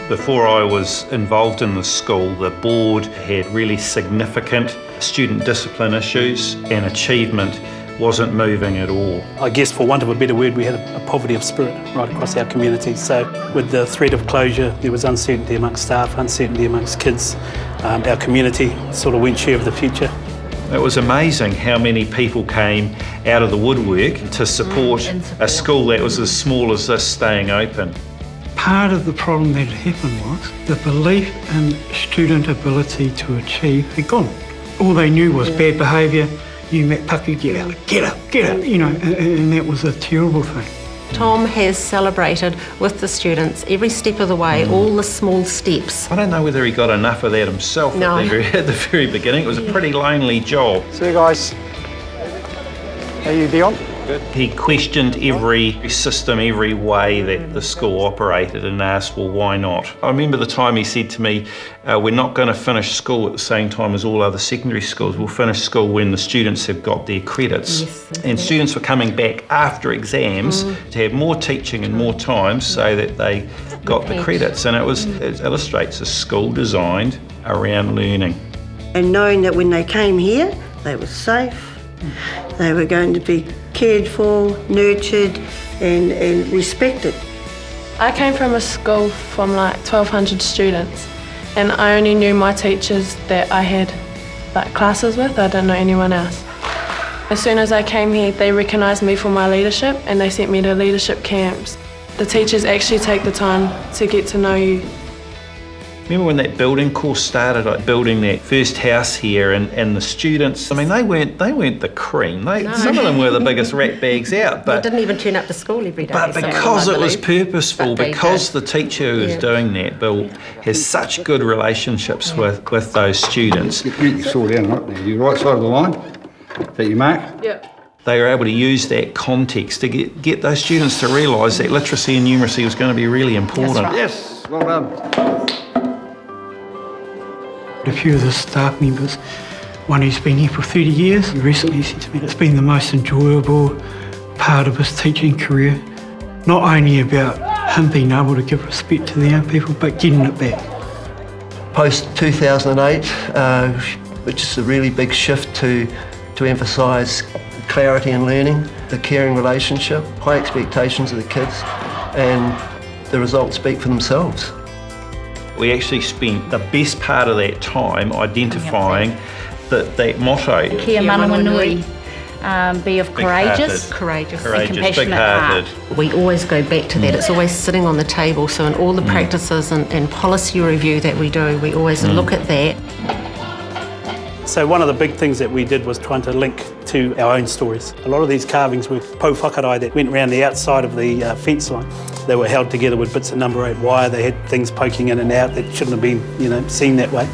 Before I was involved in the school, the board had really significant student discipline issues and achievement wasn't moving at all. I guess, for want of a better word, we had a poverty of spirit right across our community. So with the threat of closure, there was uncertainty amongst staff, uncertainty amongst kids. Our community sort of weren't sure of the future. It was amazing how many people came out of the woodwork to support a school that was as small as this staying open. Part of the problem that had happened was the belief in student ability to achieve had gone. All they knew was bad behaviour. You met Pucky, get out, you know, and that was a terrible thing. Tom has celebrated with the students every step of the way, all the small steps. I don't know whether he got enough of that himself at the very beginning. It was a pretty lonely job. See you guys. How are you, Dion? Good. He questioned every system, every way that the school operated and asked, well, why not? I remember the time he said to me, we're not going to finish school at the same time as all other secondary schools. We'll finish school when the students have got their credits. Yes. And students were coming back after exams to have more teaching and more time so that they got the credits. And it illustrates a school designed around learning. And knowing that when they came here, they were safe, they were going to be cared for, nurtured and respected. I came from a school from like 1,200 students and I only knew my teachers that I had like classes with. I didn't know anyone else. As soon as I came here, they recognised me for my leadership and they sent me to leadership camps. The teachers actually take the time to get to know you. Remember when that building course started, like building that first house here, and the students, I mean, they weren't the cream. Some of them were the biggest rat bags out. But they didn't even turn up to school every day. But because it was purposeful, because the teacher who was doing that, Bill, has such good relationships with those students. Get your sword down right there. You're right side of the line. Is that your mark? Yeah. They were able to use that context to get those students to realise that literacy and numeracy was going to be really important. That's right. Yes, well done. A few of the staff members, one who's been here for 30 years, recently said to me it's been the most enjoyable part of his teaching career. Not only about him being able to give respect to the young people, but getting it back. Post 2008, which is a really big shift to emphasise clarity in learning, the caring relationship, high expectations of the kids, and the results speak for themselves. We actually spent the best part of that time identifying that motto. Kia manawanui, be of courageous, big-hearted. Compassionate. We always go back to that. It's always sitting on the table. So in all the practices and policy review that we do, we always look at that. So one of the big things that we did was trying to link to our own stories. A lot of these carvings were pou whakarai that went around the outside of the fence line. They were held together with bits of number 8 wire. They had things poking in and out that shouldn't have been, seen that way.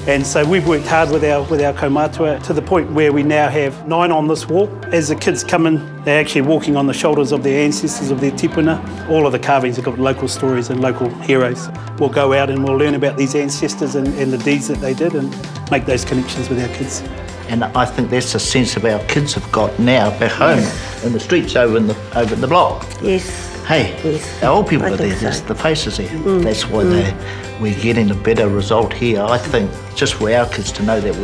And so we've worked hard with our kaumātua to the point where we now have 9 on this wall. As the kids come in, they're actually walking on the shoulders of their ancestors, of their tipuna. All of the carvings have got local stories and local heroes. We'll go out and we'll learn about these ancestors and the deeds that they did and make those connections with our kids. And I think that's the sense of our kids have got now back home in the streets over in the block. Yes. Hey, yes. our old people are there, so. there's the faces there. That's why we're getting a better result here. I think just for our kids to know that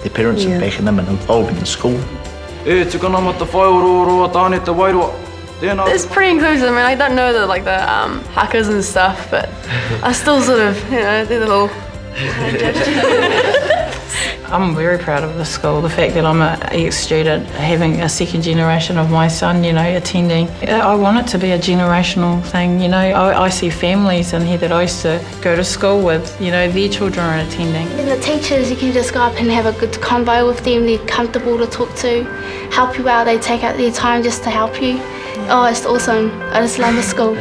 their parents are backing them and involved in the school. It's pretty inclusive. I mean, I don't know the hackers and stuff, but I still sort of, do the little. I'm very proud of the school, the fact that I'm an ex-student, having a second generation of my son, attending. I want it to be a generational thing, I see families in here that I used to go to school with, their children are attending. The teachers, you can just go up and have a good convo with them, they're comfortable to talk to, help you out, they take out their time just to help you. Oh, it's awesome. I just love the school.